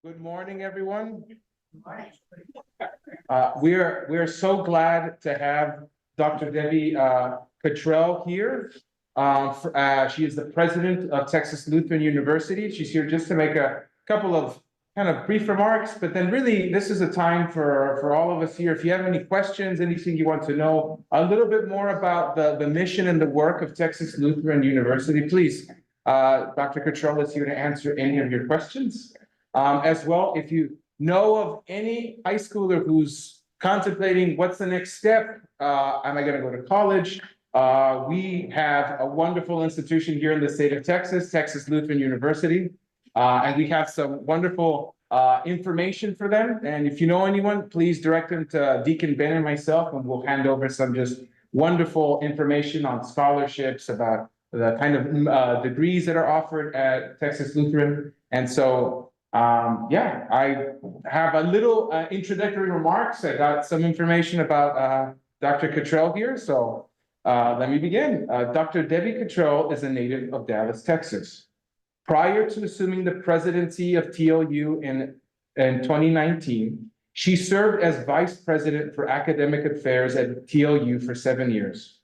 Good morning, everyone. We're so glad to have Dr. Debbie Cottrell here. She is the president of Texas Lutheran University. She's here just to make a couple of kind of brief remarks, but then really this is a time for all of us here. If you have any questions, anything you want to know a little bit more about the mission and the work of Texas Lutheran University, please. Dr. Cottrell is here to answer any of your questions. As well, if you know of any high schooler who's contemplating what's the next step, am I going to go to college? We have a wonderful institution here in the state of Texas, Texas Lutheran University, and we have some wonderful information for them. And if you know anyone, please direct them to Deacon Ben and myself, and we'll hand over some just wonderful information on scholarships, about the kind of degrees that are offered at Texas Lutheran. And so I have a little introductory remarks. I got some information about Dr. Cottrell here, so let me begin. Dr. Debbie Cottrell is a native of Dallas, Texas. Prior to assuming the presidency of TLU in 2019, she served as vice president for academic affairs at TLU for 7 years.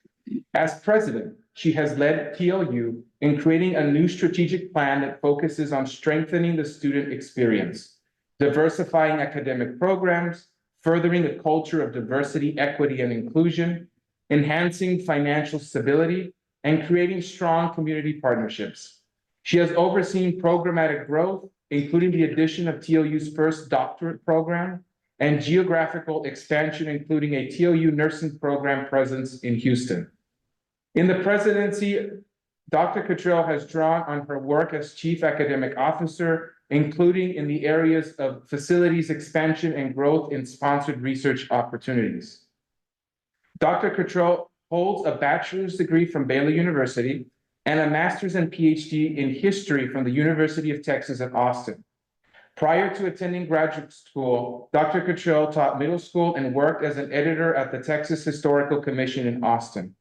As president, she has led TLU in creating a new strategic plan that focuses on strengthening the student experience, diversifying academic programs, furthering a culture of diversity, equity, and inclusion, enhancing financial stability, and creating strong community partnerships. She has overseen programmatic growth, including the addition of TLU's first doctorate program and geographical expansion, including a TLU nursing program presence in Houston. In the presidency, Dr. Cottrell has drawn on her work as Chief Academic Officer, including in the areas of facilities expansion and growth in sponsored research opportunities. Dr. Cottrell holds a bachelor's degree from Baylor University and a master's and PhD in history from the University of Texas at Austin. Prior to attending graduate school, Dr. Cottrell taught middle school and worked as an editor at the Texas Historical Commission in Austin.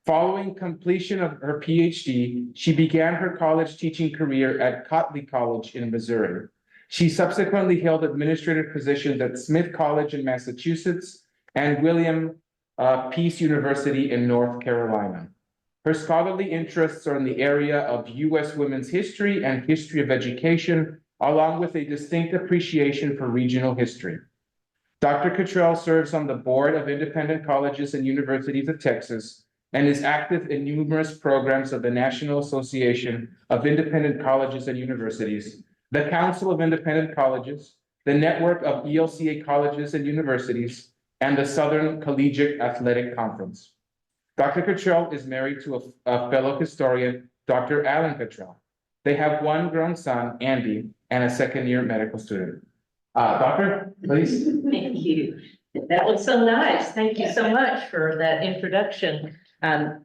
Following completion of her PhD, she began her college teaching career at Cottrell College in Missouri. She subsequently held administrative positions at Smith College in Massachusetts and William Peace University in North Carolina. Her scholarly interests are in the area of U.S. women's history and history of education, along with a distinct appreciation for regional history. Dr. Cottrell serves on the board of Independent Colleges and Universities of Texas, and is active in numerous programs of the National Association of Independent Colleges and Universities, the Council of Independent Colleges, the Network of ELCA Colleges and Universities, and the Southern Collegiate Athletic Conference. Dr. Cottrell is married to a fellow historian, Dr. Alan Cottrell. They have one grown son, Andy, and a second-year medical student. Doctor, please. Thank you. That was so nice. Thank you so much for that introduction.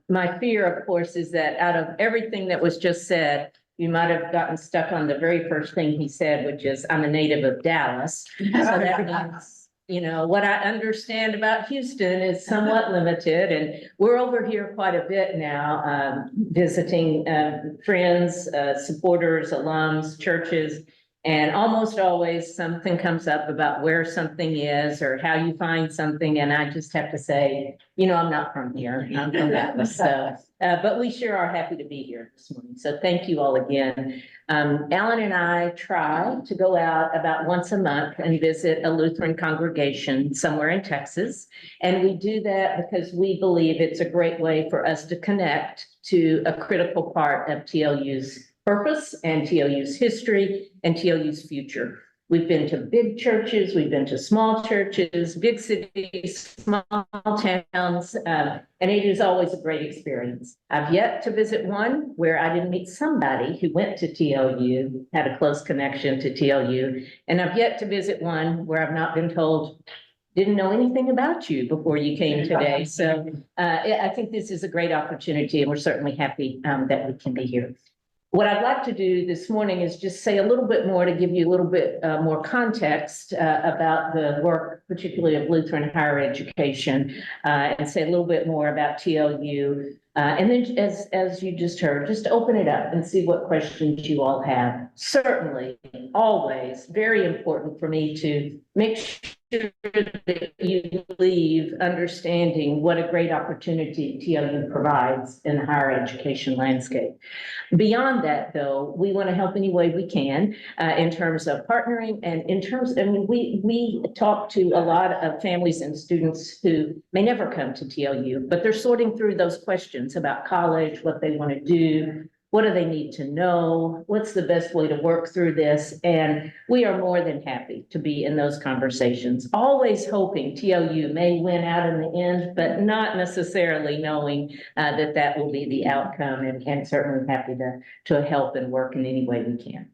My fear, of course, is that out of everything that was just said, you might have gotten stuck on the very first thing he said, which is, I'm a native of Dallas. So that means, what I understand about Houston is somewhat limited, and we're over here quite a bit now, visiting friends, supporters, alums, churches. And almost always something comes up about where something is or how you find something. And I just have to say, I'm not from here. I'm from Dallas. So, but we sure are happy to be here this morning. So thank you all again. Alan and I try to go out about once a month and visit a Lutheran congregation somewhere in Texas. And we do that because we believe it's a great way for us to connect to a critical part of TLU's purpose and TLU's history and TLU's future. We've been to big churches, we've been to small churches, big cities, small towns, and it is always a great experience. I've yet to visit one where I didn't meet somebody who went to TLU, had a close connection to TLU, and I've yet to visit one where I've not been told, didn't know anything about you before you came today. So I think this is a great opportunity, and we're certainly happy that we can be here. What I'd like to do this morning is just say a little bit more to give you a little bit more context about the work, particularly of Lutheran higher education, and say a little bit more about TLU, And then as you just heard, just open it up and see what questions you all have. Certainly, always very important for me to make sure that you leave understanding what a great opportunity TLU provides in the higher education landscape. Beyond that, though, we want to help any way we can in terms of partnering and in terms, I mean, we talk to a lot of families and students who may never come to TLU, but they're sorting through those questions about college, what they want to do, what do they need to know, what's the best way to work through this, and we are more than happy to be in those conversations, always hoping TLU may win out in the end, but not necessarily knowing that that will be the outcome, and certainly happy to help and work in any way we can.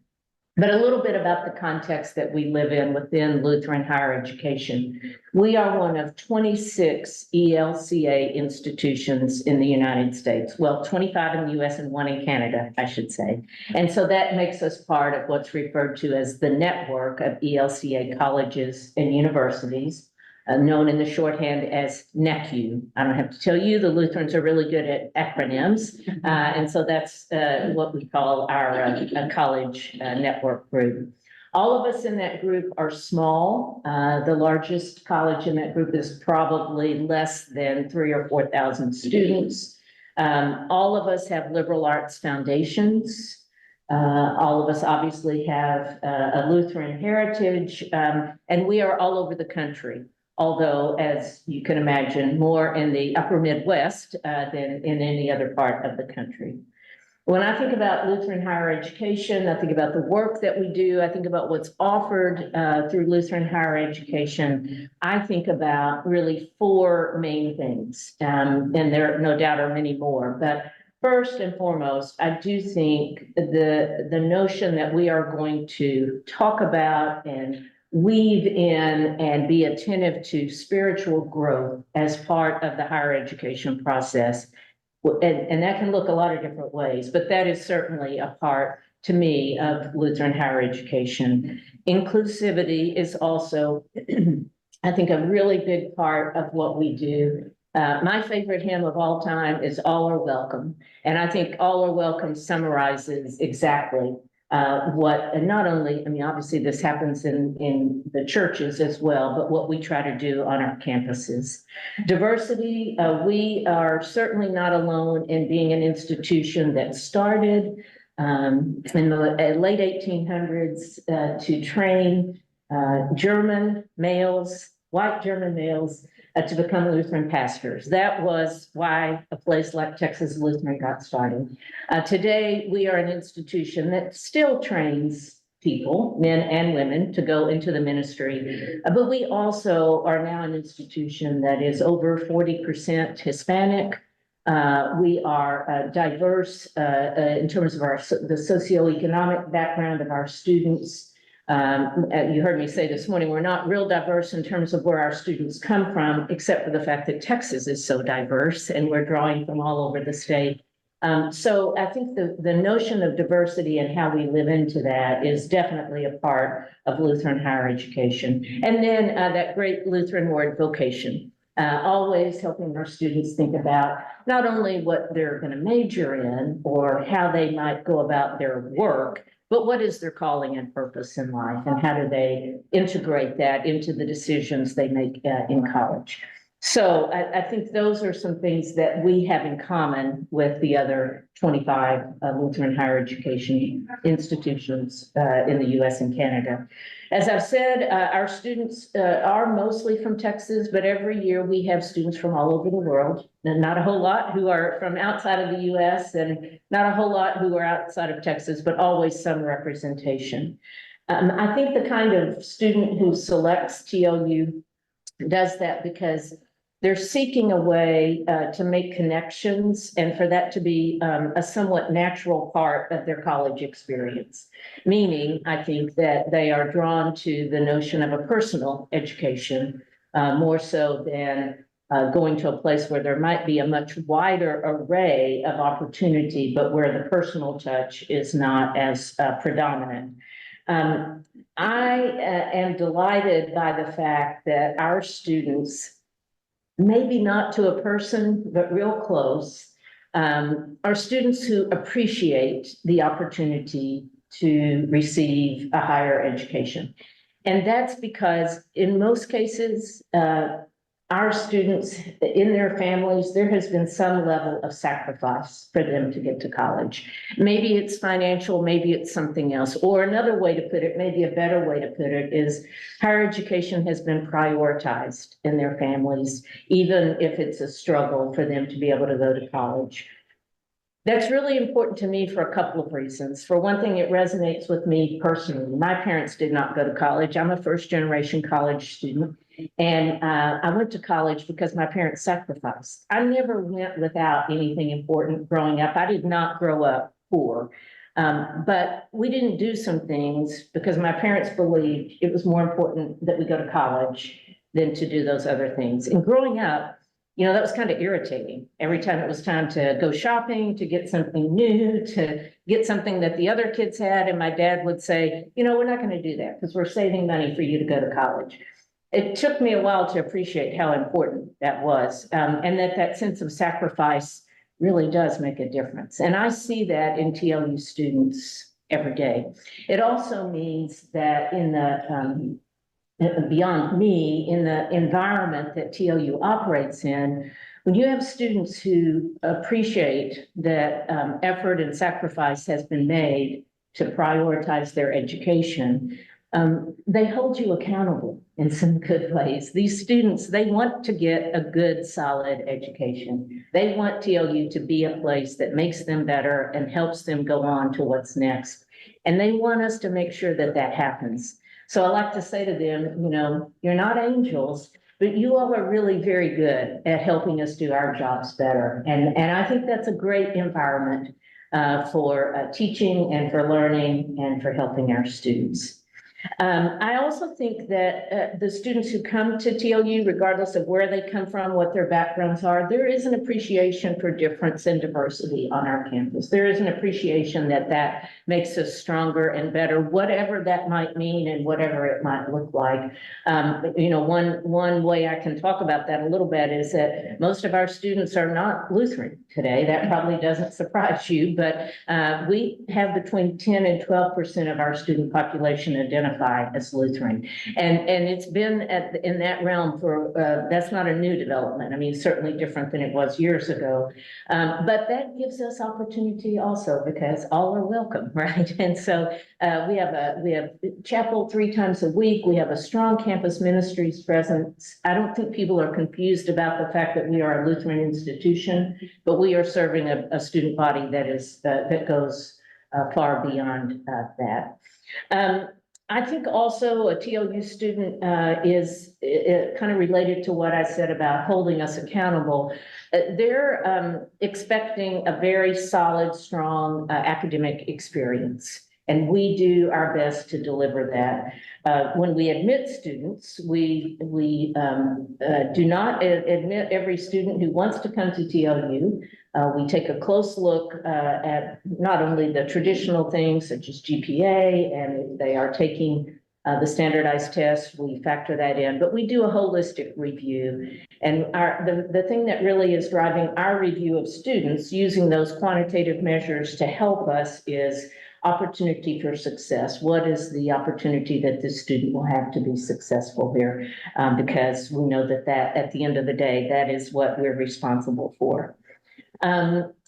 But a little bit about the context that we live in within Lutheran higher education. We are one of 26 ELCA institutions in the United States. Well, 25 in the US and 1 in Canada, I should say. And so that makes us part of what's referred to as the network of ELCA colleges and universities, known in the shorthand as NECU. I don't have to tell you, the Lutherans are really good at acronyms. And so that's what we call our college network group. All of us in that group are small. The largest college in that group is probably less than 3,000 or 4,000 students. All of us have liberal arts foundations. All of us obviously have a Lutheran heritage, and we are all over the country. Although, as you can imagine, more in the upper Midwest than in any other part of the country. When I think about Lutheran higher education, I think about the work that we do, I think about what's offered through Lutheran higher education. I think about really four main things, and there no doubt are many more. But first and foremost, I do think the notion that we are going to talk about and weave in and be attentive to spiritual growth as part of the higher education process. And that can look a lot of different ways, but that is certainly a part, to me, of Lutheran higher education. Inclusivity is also, I think, a really big part of what we do. My favorite hymn of all time is All Are Welcome. And I think All Are Welcome summarizes exactly what, and not only, I mean, obviously this happens in the churches as well, but what we try to do on our campuses. Diversity, we are certainly not alone in being an institution that started in the late 1800s to train German males, white German males, to become Lutheran pastors. That was why a place like Texas Lutheran got started. Today, we are an institution that still trains people, men and women, to go into the ministry. But we also are now an institution that is over 40% Hispanic. We are diverse in terms of the socioeconomic background of our students. You heard me say this morning, we're not real diverse in terms of where our students come from, except for the fact that Texas is so diverse and we're drawing from all over the state. So I think the notion of diversity and how we live into that is definitely a part of Lutheran higher education. And then that great Lutheran word, vocation. Always helping our students think about not only what they're going to major in or how they might go about their work, but what is their calling and purpose in life, and how do they integrate that into the decisions they make in college? So I think those are some things that we have in common with the other 25 Lutheran higher education institutions in the US and Canada. As I've said, our students are mostly from Texas, but every year we have students from all over the world, and not a whole lot who are from outside of the US and not a whole lot who are outside of Texas, but always some representation. I think the kind of student who selects TLU does that because they're seeking a way to make connections and for that to be a somewhat natural part of their college experience. Meaning, I think that they are drawn to the notion of a personal education more so than going to a place where there might be a much wider array of opportunity, but where the personal touch is not as predominant. I am delighted by the fact that our students, maybe not to a person, but real close, are students who appreciate the opportunity to receive a higher education. And that's because in most cases, our students in their families, there has been some level of sacrifice for them to get to college. Maybe it's financial, maybe it's something else. Or another way to put it, maybe a better way to put it, is higher education has been prioritized in their families, even if it's a struggle for them to be able to go to college. That's really important to me for a couple of reasons. For one thing, it resonates with me personally. My parents did not go to college. I'm a first-generation college student. And I went to college because my parents sacrificed. I never went without anything important growing up. I did not grow up poor. But we didn't do some things because my parents believed it was more important that we go to college than to do those other things. And growing up, that was kind of irritating. Every time it was time to go shopping, to get something new, to get something that the other kids had, and my dad would say, we're not going to do that because we're saving money for you to go to college. It took me a while to appreciate how important that was, and that sense of sacrifice really does make a difference. And I see that in TLU students every day. It also means that in the beyond me, in the environment that TLU operates in, when you have students who appreciate that effort and sacrifice has been made to prioritize their education, they hold you accountable in some good ways. These students, they want to get a good, solid education. They want TLU to be a place that makes them better and helps them go on to what's next. And they want us to make sure that that happens. So I like to say to them, you're not angels, but you all are really very good at helping us do our jobs better. And I think that's a great environment for teaching and for learning and for helping our students. I also think that the students who come to TLU, regardless of where they come from, what their backgrounds are, there is an appreciation for difference and diversity on our campus. There is an appreciation that makes us stronger and better, whatever that might mean and whatever it might look like. One way I can talk about that a little bit is that most of our students are not Lutheran today. That probably doesn't surprise you, but we have between 10 and 12% of our student population identified as Lutheran. And it's been in that realm for, that's not a new development. I mean, certainly different than it was years ago. But that gives us opportunity also because all are welcome, right? And so we have chapel 3 times a week. We have a strong campus ministries presence. I don't think people are confused about the fact that we are a Lutheran institution, but we are serving a student body that goes far beyond that. I think also a TLU student is kind of related to what I said about holding us accountable. They're expecting a very solid, strong academic experience. And we do our best to deliver that. When we admit students, we do not admit every student who wants to come to TLU. We take a close look at not only the traditional things such as GPA, and if they are taking the standardized test, we factor that in, but we do a holistic review. And the thing that really is driving our review of students using those quantitative measures to help us is opportunity for success. What is the opportunity that this student will have to be successful here? Because we know that at the end of the day, that is what we're responsible for.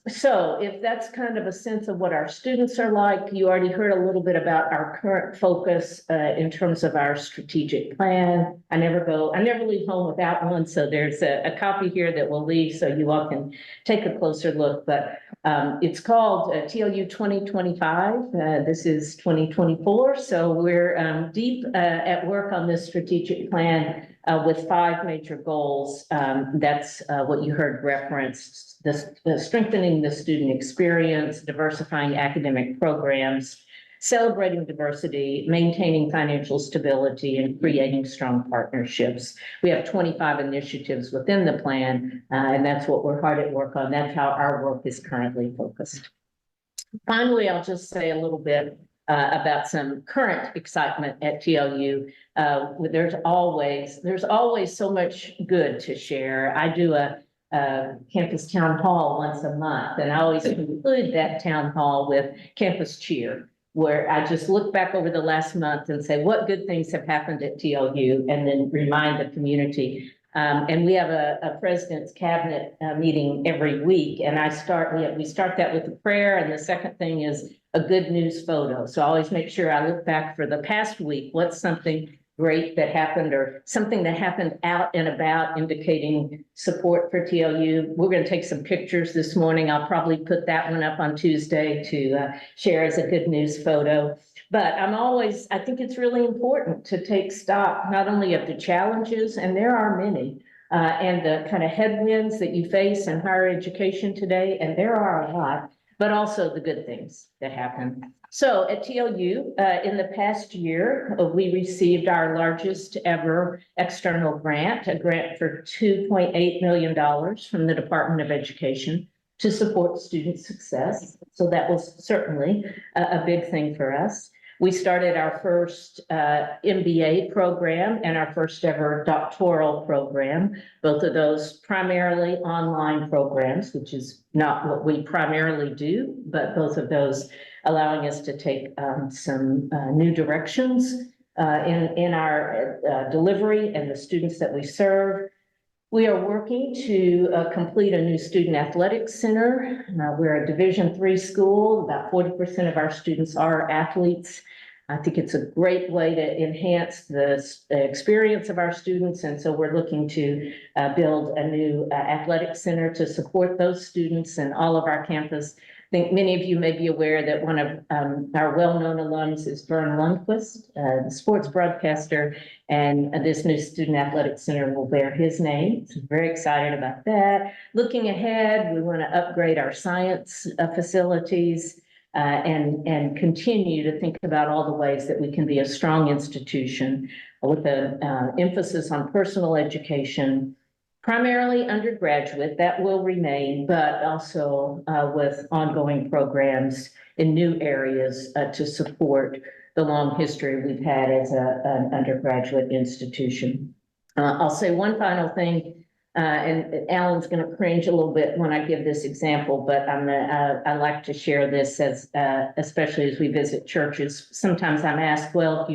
So if that's kind of a sense of what our students are like, you already heard a little bit about our current focus in terms of our strategic plan. I never leave home without one. So there's a copy here that we'll leave so you all can take a closer look. But it's called TLU 2025. This is 2024. So we're deep at work on this strategic plan with 5 major goals. That's what you heard referenced. The strengthening the student experience, diversifying academic programs, celebrating diversity, maintaining financial stability, and creating strong partnerships. We have 25 initiatives within the plan, and that's what we're hard at work on. That's how our work is currently focused. Finally, I'll just say a little bit about some current excitement at TLU. There's always so much good to share. I do a campus town hall once a month, and I always conclude that town hall with campus cheer, where I just look back over the last month and say, what good things have happened at TLU, and then remind the community. And we have a president's cabinet meeting every week, and we start that with a prayer, and the second thing is a good news photo. So I always make sure I look back for the past week, what's something great that happened or something that happened out and about indicating support for TLU. We're going to take some pictures this morning. I'll probably put that one up on Tuesday to share as a good news photo. But I think it's really important to take stock not only of the challenges, and there are many, and the kind of headwinds that you face in higher education today, and there are a lot, but also the good things that happen. So at TLU, in the past year, we received our largest ever external grant, a grant for $2.8 million from the Department of Education to support student success. So that was certainly a big thing for us. We started our first MBA program and our first ever doctoral program, both of those primarily online programs, which is not what we primarily do, but both of those allowing us to take some new directions in our delivery and the students that we serve. We are working to complete a new student athletics center. We're a Division III school. About 40% of our students are athletes. I think it's a great way to enhance the experience of our students. And so we're looking to build a new athletic center to support those students and all of our campus. I think many of you may be aware that one of our well-known alums is Vern Lundquist, the sports broadcaster, and this new student athletic center will bear his name. So very excited about that. Looking ahead, we want to upgrade our science facilities and continue to think about all the ways that we can be a strong institution with an emphasis on personal education, primarily undergraduate, that will remain, but also with ongoing programs in new areas to support the long history we've had as an undergraduate institution. I'll say one final thing, and Alan's going to cringe a little bit when I give this example, but I like to share this as, especially as we visit churches. Sometimes I'm asked, well,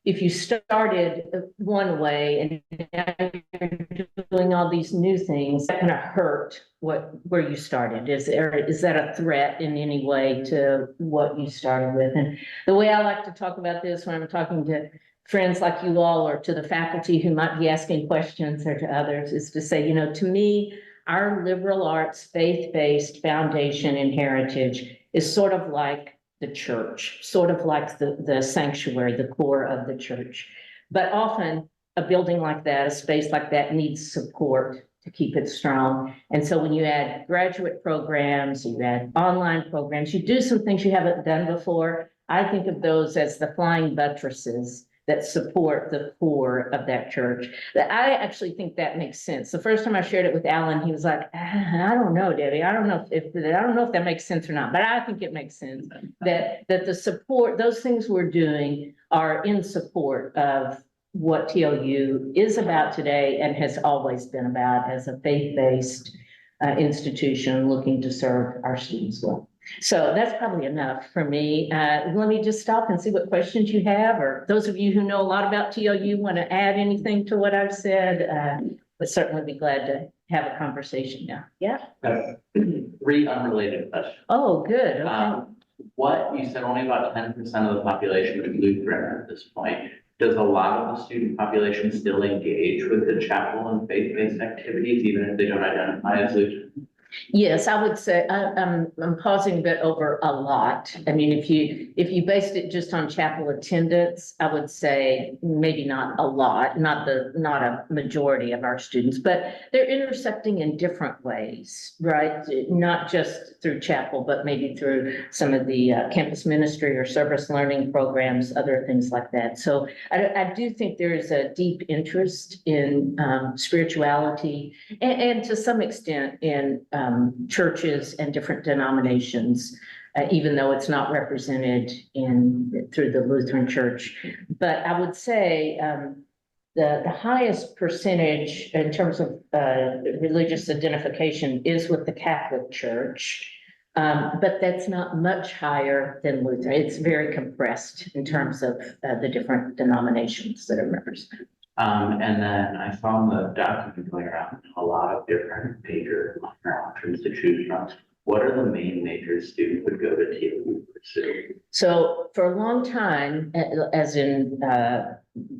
if you started one way and now you're doing all these new things, that's gonna hurt where you started. Is that a threat in any way to what you started with? And the way I like to talk about this when I'm talking to friends like you all or to the faculty who might be asking questions or to others is to say, you know, to me, our liberal arts, faith-based foundation and heritage is sort of like the church, sort of like the sanctuary, the core of the church. But often a building like that, a space like that needs support to keep it strong. And so when you add graduate programs, you add online programs, you do some things you haven't done before. I think of those as the flying buttresses that support the core of that church. I actually think that makes sense. The first time I shared it with Alan, he was like, I don't know, Debbie. I don't know if that makes sense or not, but I think it makes sense that the support, those things we're doing are in support of what TLU is about today and has always been about as a faith-based institution looking to serve our students well. So that's probably enough for me. Let me just stop and see what questions you have, or those of you who know a lot about TLU want to add anything to what I've said, but certainly be glad to have a conversation now. Yeah. 3 unrelated questions. Oh, good. Okay. What you said only about 10% of the population is Lutheran at this point. Does a lot of the student population still engage with the chapel and faith-based activities, even if they don't identify as Lutheran? Yes, I would say I'm pausing a bit over a lot. I mean, if you based it just on chapel attendance, I would say maybe not a lot, not a majority of our students, but they're intersecting in different ways, right? Not just through chapel, but maybe through some of the campus ministry or service learning programs, other things like that. So I do think there is a deep interest in spirituality and to some extent in churches and different denominations, even though it's not represented through the Lutheran Church. But I would say the highest percentage in terms of religious identification is with the Catholic Church. But that's not much higher than Lutheran. It's very compressed in terms of the different denominations that are represented. And then I found the document going around a lot of different major minor options to choose from. What are the main majors students would go to TLU pursue? So for a long time, as in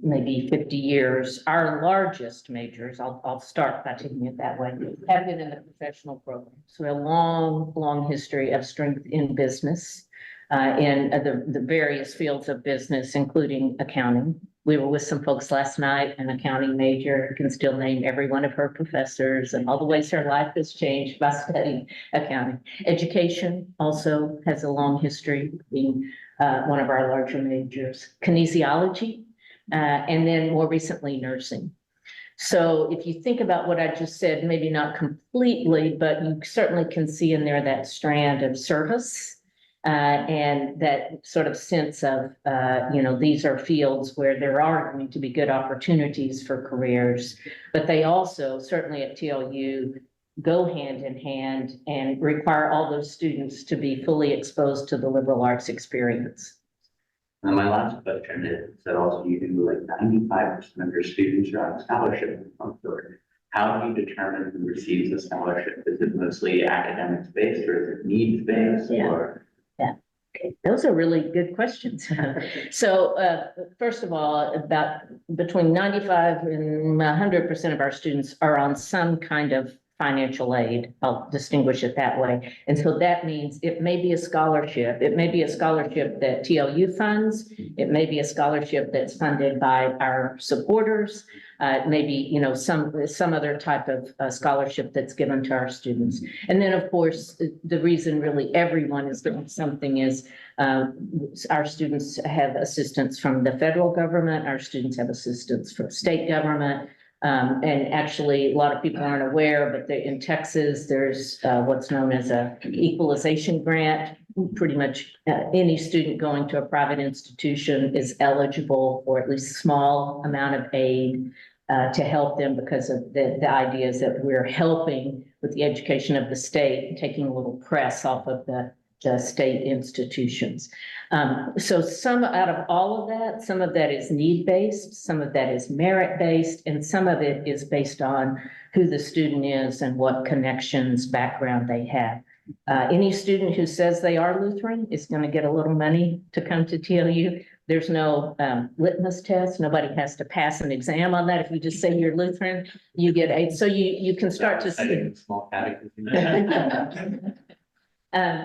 maybe 50 years, our largest majors, I'll start by taking it that way, have been in the professional program. So a long history of strength in business, in the various fields of business, including accounting. We were with some folks last night, an accounting major, can still name every one of her professors and all the ways her life has changed by studying accounting. Education also has a long history, being one of our larger majors. Kinesiology, and then more recently, nursing. So if you think about what I just said, maybe not completely, but you certainly can see in there that strand of service. And that sort of sense of, these are fields where there are going to be good opportunities for careers, but they also, certainly at TLU, go hand in hand and require all those students to be fully exposed to the liberal arts experience. And my last question is that also you do like 95% of your students are on scholarship of some sort. How do you determine who receives a scholarship? Is it mostly academics based or is it needs based or? Okay, those are really good questions. So first of all, about between 95 and 100% of our students are on some kind of financial aid. I'll distinguish it that way. And so that means it may be a scholarship. It may be a scholarship that TLU funds. It may be a scholarship that's funded by our supporters. It may be, some other type of scholarship that's given to our students. And then, of course, the reason really everyone is doing something is our students have assistance from the federal government. Our students have assistance from state government. And actually, a lot of people aren't aware, but in Texas, there's what's known as a equalization grant. Pretty much any student going to a private institution is eligible for at least a small amount of aid to help them because of the idea is that we're helping with the education of the state, taking a little press off of the state institutions. So some out of all of that, some of that is need-based, some of that is merit-based, and some of it is based on who the student is and what connections, background they have. Any student who says they are Lutheran is going to get a little money to come to TLU. There's no litmus test. Nobody has to pass an exam on that. If you just say you're Lutheran, you get aid. So you can start to see. Small catechism.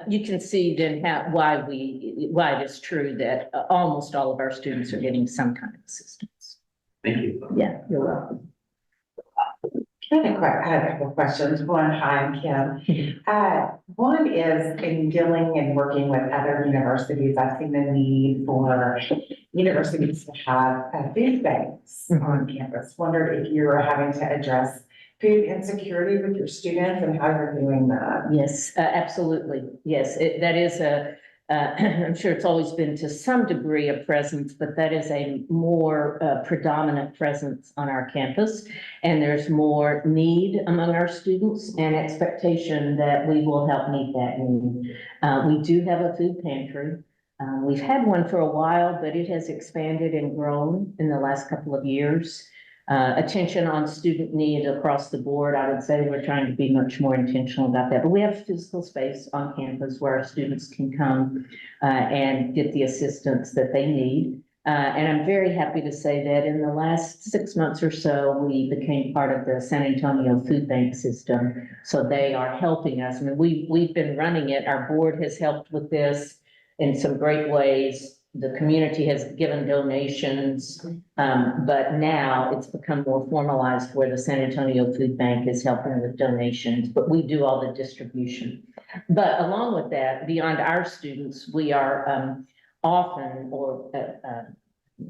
You can see then why it is true that almost all of our students are getting some kind of assistance. Thank you. Yeah, you're welcome. I had a couple of questions. One, hi, I'm Kim. One is in dealing and working with other universities, I've seen the need for universities to have food banks on campus. Wondered if you were having to address food insecurity with your students and how you're doing that. Yes, absolutely. Yes, that is I'm sure it's always been to some degree a presence, but that is a more predominant presence on our campus. And there's more need among our students and expectation that we will help meet that need. We do have a food pantry. We've had one for a while, but it has expanded and grown in the last couple of years. Attention on student need across the board. I would say we're trying to be much more intentional about that, but we have physical space on campus where our students can come and get the assistance that they need. And I'm very happy to say that in the last 6 months or so, we became part of the San Antonio Food Bank system. So they are helping us. I mean, we've been running it. Our board has helped with this in some great ways. The community has given donations, but now it's become more formalized where the San Antonio Food Bank is helping with donations, but we do all the distribution. But along with that, beyond our students, we are often or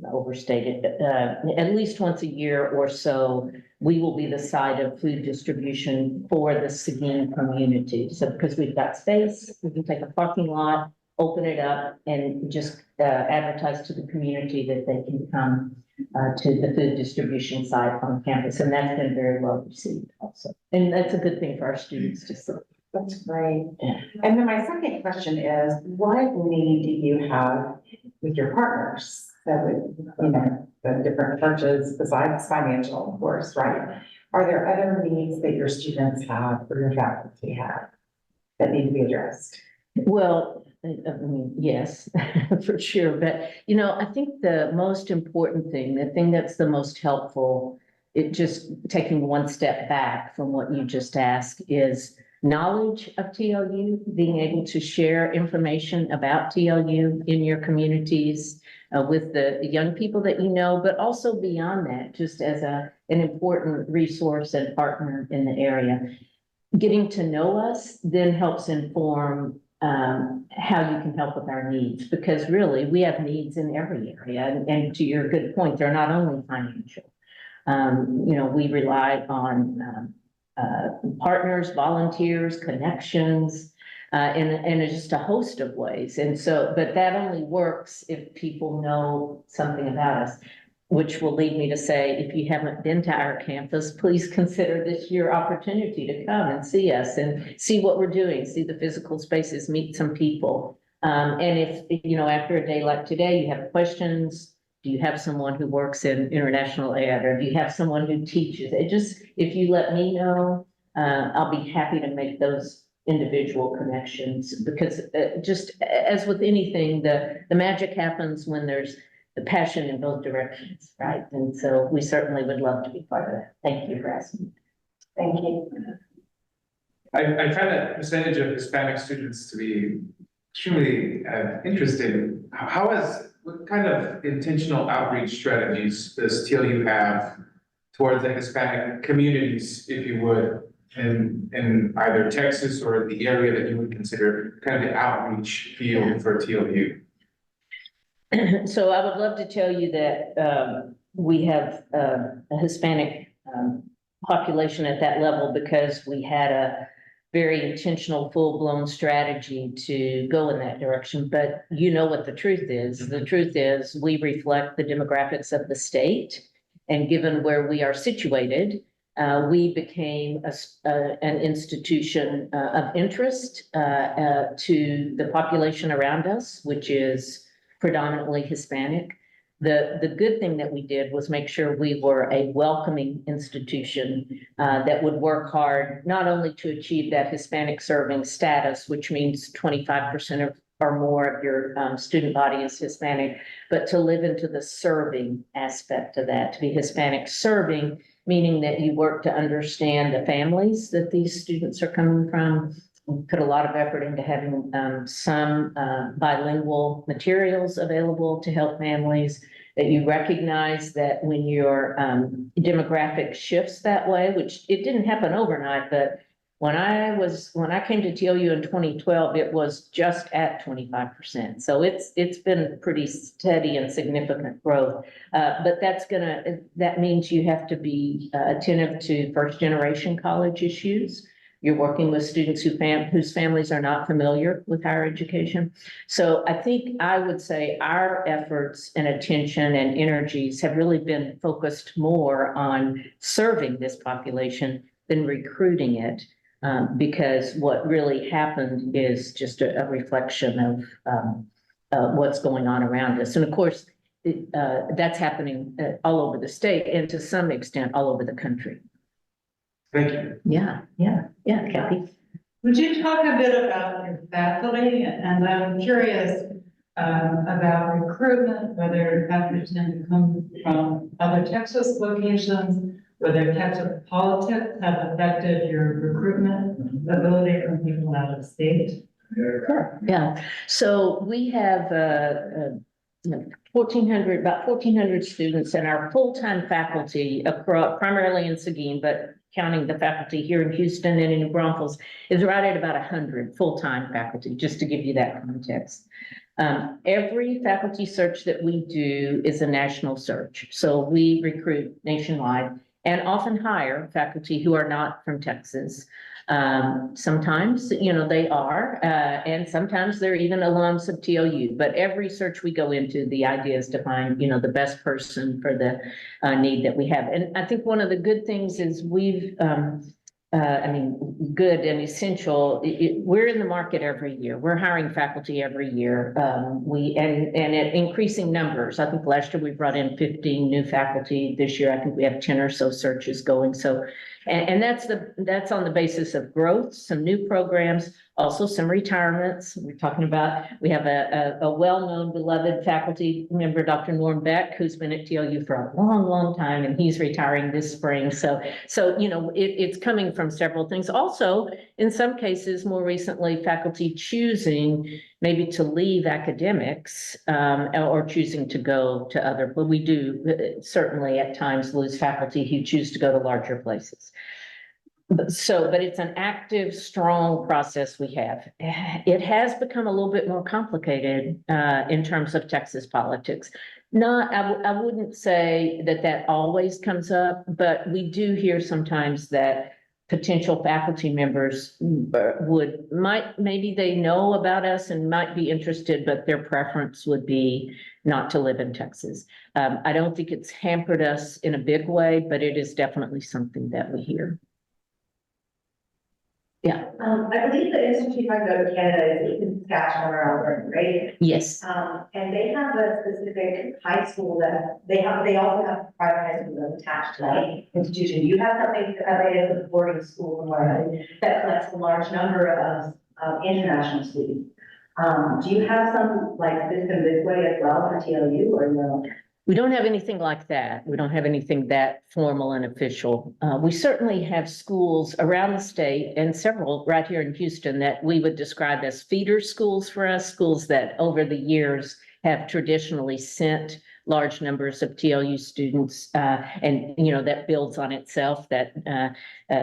overstated, at least once a year or so, we will be the site of food distribution for the Seguin community. So because we've got space, we can take a parking lot, open it up and just advertise to the community that they can come to the food distribution site on campus, and that's been very well received also. And that's a good thing for our students to see. That's great. Yeah. And then my second question is, what need do you have with your partners? That would, the different churches besides financial, of course, right? Are there other needs that your students have or your faculty have that need to be addressed? Well, I mean, yes, for sure. But, I think the most important thing, the thing that's the most helpful, it just taking one step back from what you just asked, is knowledge of TLU, being able to share information about TLU in your communities with the young people that but also beyond that, just as an important resource and partner in the area. Getting to know us then helps inform how you can help with our needs, because really we have needs in every area. And to your good point, they're not only financial. We rely on partners, volunteers, connections, and just a host of ways. And so, but that only works if people know something about us, which will lead me to say, if you haven't been to our campus, please consider this your opportunity to come and see us and see what we're doing, see the physical spaces, meet some people. And if, after a day like today, you have questions, do you have someone who works in international ed, or do you have someone who teaches? If you let me know, I'll be happy to make those individual connections, because just as with anything, the magic happens when there's the passion in both directions, right? And so we certainly would love to be part of that. Thank you for asking. Thank you. I find that percentage of Hispanic students to be extremely interesting. What kind of intentional outreach strategies does TLU have towards the Hispanic communities, if you would, in either Texas or the area that you would consider kind of the outreach field for TLU? So I would love to tell you that we have a Hispanic population at that level, because we had a very intentional, full-blown strategy to go in that direction. But what the truth is. The truth is we reflect the demographics of the state. And given where we are situated, we became an institution of interest to the population around us, which is predominantly Hispanic. The good thing that we did was make sure we were a welcoming institution that would work hard, not only to achieve that Hispanic serving status, which means 25% or more of your student body is Hispanic, but to live into the serving aspect of that, to be Hispanic serving, meaning that you work to understand the families that these students are coming from. We put a lot of effort into having some bilingual materials available to help families, that you recognize that when your demographic shifts that way, which it didn't happen overnight, but when I came to TLU in 2012, it was just at 25%. So it's been pretty steady and significant growth. But that means you have to be attentive to first generation college issues. You're working with students whose families are not familiar with higher education. So I think I would say our efforts and attention and energies have really been focused more on serving this population than recruiting it. Because what really happened is just a reflection of what's going on around us. And of course, that's happening all over the state, and to some extent all over the country. Thank you. Yeah, Kathy. Would you talk a bit about your faculty? And I'm curious about recruitment, whether faculty tend to come from other Texas locations, whether Texas politics have affected your recruitment ability from people out of state? Sure. Yeah. So we have about 1,400 students, and our full-time faculty across, primarily in Seguin, but counting the faculty here in Houston and in New Braunfels, is right at about 100 full-time faculty, just to give you that context. Every faculty search that we do is a national search. So we recruit nationwide and often hire faculty who are not from Texas. Sometimes, they are, and sometimes they're even alums of TLU. But every search we go into, the idea is to find, the best person for the need that we have. And I think one of the good things is we've, good and essential. We're in the market every year. We're hiring faculty every year. And at increasing numbers. I think last year we brought in 15 new faculty. This year, I think we have 10 or so searches going. So, and that's on the basis of growth, some new programs, also some retirements. We're talking about, we have a well-known beloved faculty member, Dr. Norm Beck, who's been at TLU for a long, long time, and he's retiring this spring. So it's coming from several things. Also, in some cases, more recently, faculty choosing maybe to leave academics or choosing to go to other, but we do certainly at times lose faculty who choose to go to larger places. But it's an active, strong process we have. It has become a little bit more complicated in terms of Texas politics. I wouldn't say that always comes up, but we do hear sometimes that potential faculty members maybe they know about us and might be interested, but their preference would be not to live in Texas. I don't think it's hampered us in a big way, but it is definitely something that we hear. Yeah. I believe the Institute of Canada is in Saskatchewan or Alberta, right? Yes. And they have a specific high school that they also have a private high school that's attached to that institution. You have something as a boarding school that collects a large number of international students. Do you have some like system this way as well for TLU or no? We don't have anything like that. We don't have anything that formal and official. We certainly have schools around the state and several right here in Houston that we would describe as feeder schools for us, schools that over the years have traditionally sent large numbers of TLU students. And, that builds on itself that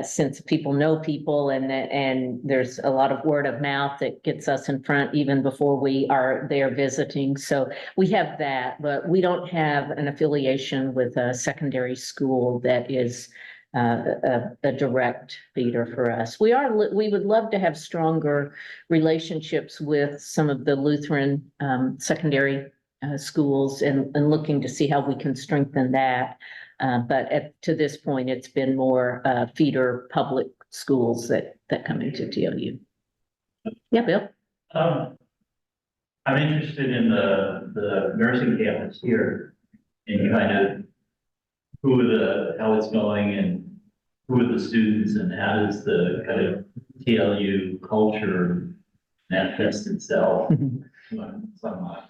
since people know people and there's a lot of word of mouth that gets us in front even before we are there visiting. So we have that, but we don't have an affiliation with a secondary school that is a direct feeder for us. We would love to have stronger relationships with some of the Lutheran secondary schools and looking to see how we can strengthen that. But to this point, it's been more feeder public schools that come into TLU. Yeah, Bill? I'm interested in the nursing campus here and kind of how it's going and who are the students and how does the kind of TLU culture manifest itself somewhat.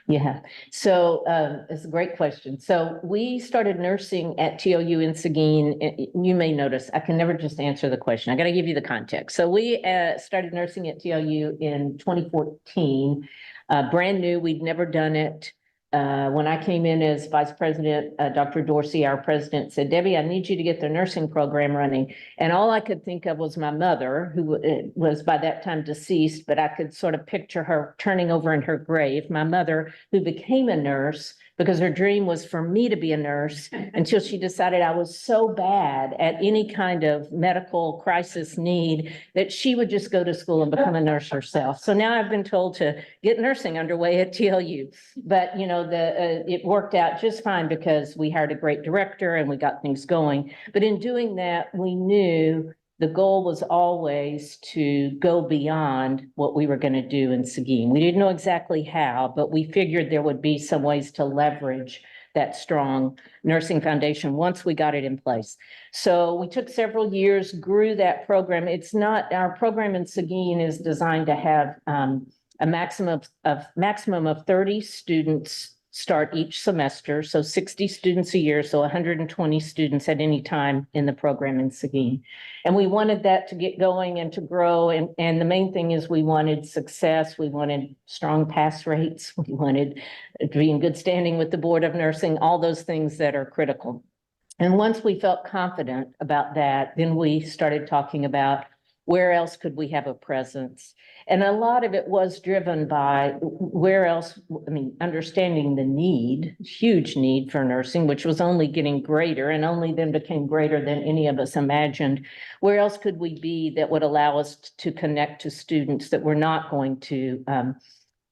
Yeah. So it's a great question. So we started nursing at TLU in Seguin. You may notice I can never just answer the question. I got to give you the context. So we started nursing at TLU in 2014, brand new. We'd never done it. When I came in as vice president, Dr. Dorsey, our president, said, "Debbie, I need you to get the nursing program running." And all I could think of was my mother, who was by that time deceased, but I could sort of picture her turning over in her grave. My mother, who became a nurse because her dream was for me to be a nurse until she decided I was so bad at any kind of medical crisis need that she would just go to school and become a nurse herself. So now I've been told to get nursing underway at TLU. But, it worked out just fine because we hired a great director and we got things going. But in doing that, we knew the goal was always to go beyond what we were going to do in Seguin. We didn't know exactly how, but we figured there would be some ways to leverage that strong nursing foundation once we got it in place. So we took several years, grew that program. Our program in Seguin is designed to have a maximum of 30 students start each semester. So 60 students a year, so 120 students at any time in the program in Seguin. And we wanted that to get going and to grow. And the main thing is we wanted success. We wanted strong pass rates. We wanted to be in good standing with the Board of Nursing, all those things that are critical. And once we felt confident about that, then we started talking about where else could we have a presence? And a lot of it was driven by where else, I mean, understanding the need, huge need for nursing, which was only getting greater and only then became greater than any of us imagined. Where else could we be that would allow us to connect to students that we're not going to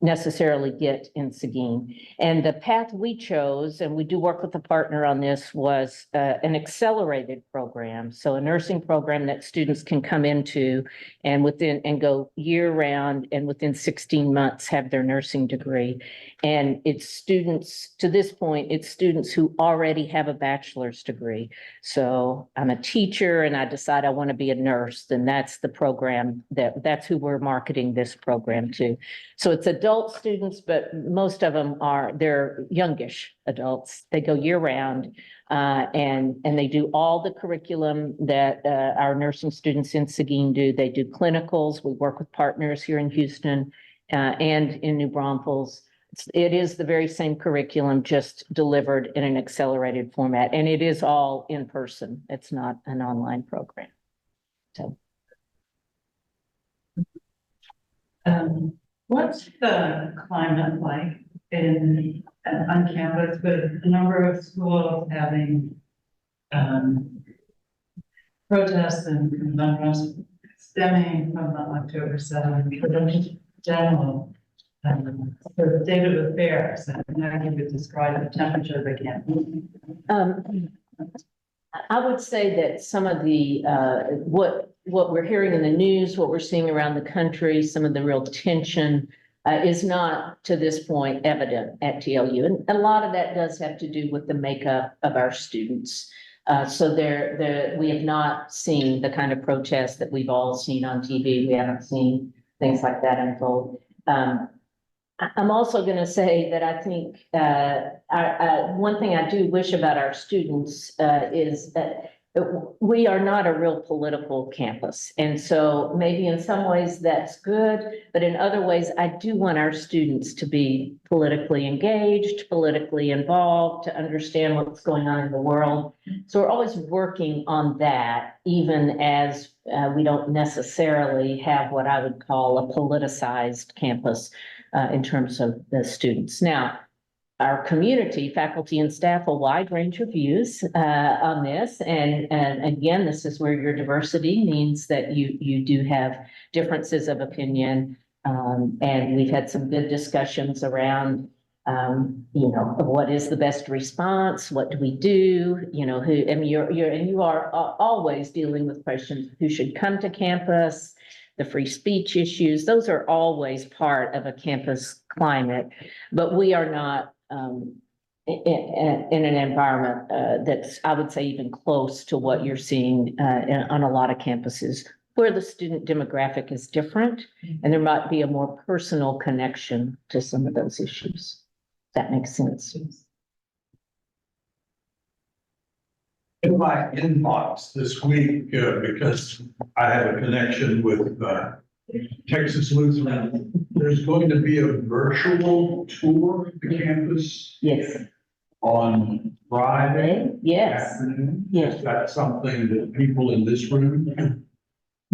necessarily get in Seguin? And the path we chose, and we do work with a partner on this, was an accelerated program. So a nursing program that students can come into and go year round, and within 16 months have their nursing degree. And it's students, to this point, it's students who already have a bachelor's degree. So I'm a teacher and I decide I want to be a nurse, then that's the program that's who we're marketing this program to. So it's adult students, but most of them they're youngish adults. They go year round, and they do all the curriculum that our nursing students in Seguin do. They do clinicals. We work with partners here in Houston and in New Braunfels. It is the very same curriculum, just delivered in an accelerated format, and it is all in person. It's not an online program. So. What's the climate like on campus with a number of schools having protests and unrest stemming from the October 7th, but in general, the state of affairs, and how you would describe the temperature of the campus? I would say that some of the, what we're hearing in the news, what we're seeing around the country, some of the real tension is not to this point evident at TLU. And a lot of that does have to do with the makeup of our students. So we have not seen the kind of protests that we've all seen on TV. We haven't seen things like that unfold. I'm also going to say that I think one thing I do wish about our students is that we are not a real political campus. And so maybe in some ways that's good, but in other ways, I do want our students to be politically engaged, politically involved, to understand what's going on in the world. So we're always working on that, even as we don't necessarily have what I would call a politicized campus in terms of the students. Now, our community, faculty and staff, a wide range of views on this. And again, this is where your diversity means that you do have differences of opinion. And we've had some good discussions around, what is the best response? What do we do? You are always dealing with questions, who should come to campus, the free speech issues. Those are always part of a campus climate, but we are not in an environment that's, I would say, even close to what you're seeing on a lot of campuses, where the student demographic is different, and there might be a more personal connection to some of those issues. That makes sense. In my inbox this week, because I have a connection with Texas Lutheran, there's going to be a virtual tour of the campus Yes. on Friday Yes. afternoon. Yes. Is that something that people in this room can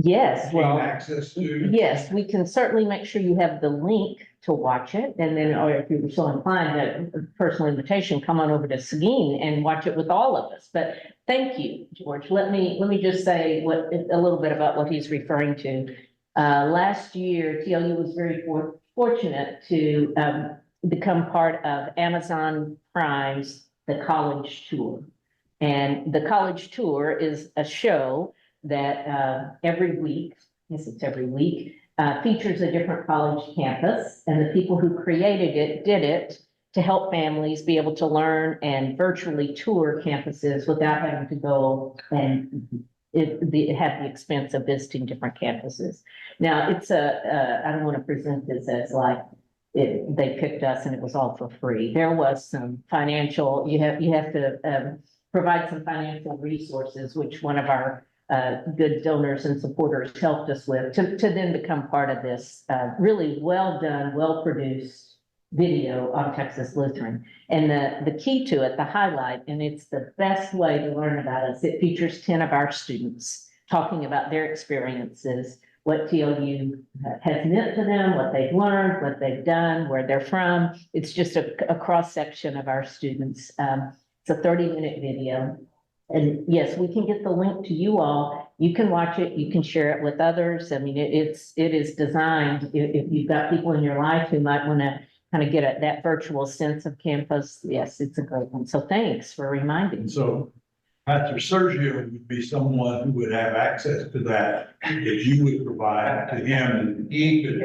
Yes. gain Well, access to? yes, we can certainly make sure you have the link to watch it. And then, or if you were so inclined, a personal invitation, come on over to Seguin and watch it with all of us. But thank you, George. Let me just say a little bit about what he's referring to. Last year, TLU was very fortunate to become part of Amazon Prime's The College Tour. And The College Tour is a show that every week, yes, it's every week, features a different college campus. And the people who created it did it to help families be able to learn and virtually tour campuses without having to go and have the expense of visiting different campuses. Now, it's I don't want to present this as like they picked us and it was all for free. There was some financial, you have to provide some financial resources, which one of our good donors and supporters helped us with to then become part of this really well done, well produced video on Texas Lutheran. And the key to it, the highlight, and it's the best way to learn about us, it features 10 of our students talking about their experiences, what TLU has meant to them, what they've learned, what they've done, where they're from. It's just a cross-section of our students. It's a 30-minute video. And yes, we can get the link to you all. You can watch it, you can share it with others. I mean, it is designed, if you've got people in your life who might want to kind of get that virtual sense of campus, yes, it's a great one. So thanks for reminding And me. so Pastor Sergio would be someone who would have access to that if you would provide to him and he could.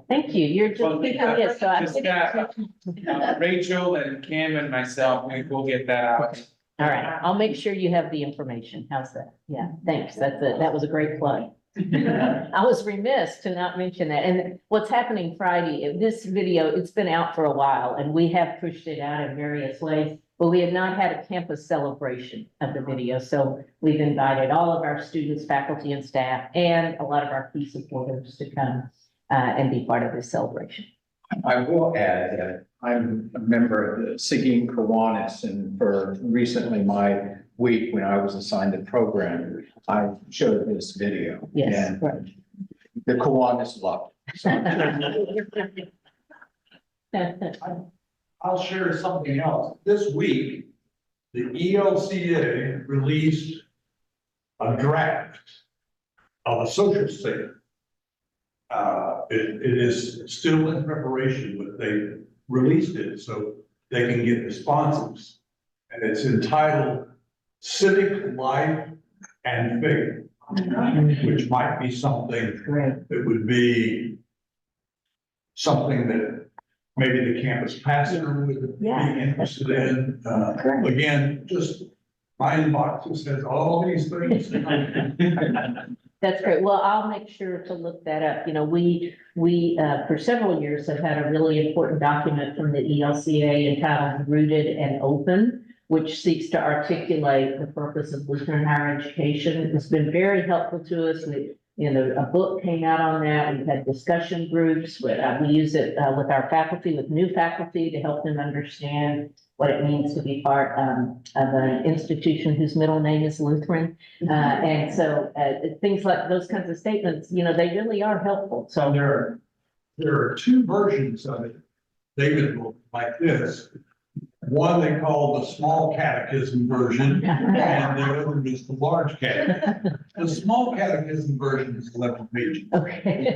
Thank you. You're just, yes, so I'm. Just Rachel and Kim and myself, we'll get that out. All right, I'll make sure you have the information. How's that? Yeah, thanks. That was a great plug. I was remiss to not mention that. And what's happening Friday, this video, it's been out for a while and we have pushed it out in various ways, but we have not had a campus celebration of the video. So we've invited all of our students, faculty and staff, and a lot of our key supporters to come and be part of this celebration. I will add that I'm a member of the Seguin Kiwanis, and for recently my week when I was assigned the program, I showed this video. Yes, And right. the Kiwanis loved it. I'll share something else. This week, the ELCA released a draft of a social statement. It is still in preparation, but they released it so they can get responses. And it's entitled Civic Life and Faith, which might be something Great. that would be something that maybe the campus pastor would be Yeah. interested in. Great. Again, just my inbox just says all these things. That's great. Well, I'll make sure to look that up. You know, we for several years have had a really important document from the ELCA entitled Rooted and Open, which seeks to articulate the purpose of Lutheran higher education. It's been very helpful to us. A book came out on that. We've had discussion groups. We use it with our faculty, with new faculty, to help them understand what it means to be part of an institution whose middle name is Lutheran. And so things like those kinds of statements, you know, they really are helpful. So So there are two versions of it. David will like this. One they call the small catechism version, and the other is the large catechism. The small catechism version is 11 pages. okay.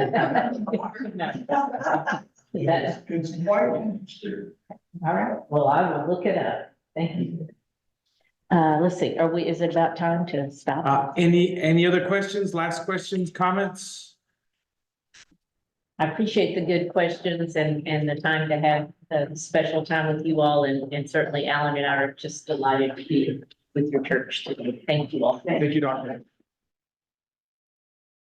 That's It's quite interesting. all right. Well, I will look it up. Thank you. Let's see, is it about time to stop? Any other questions, last questions, comments? I appreciate the good questions and the time to have a special time with you all, and certainly Alan and I are just delighted to be with your church today. Thank you all. Thank you, Doctor.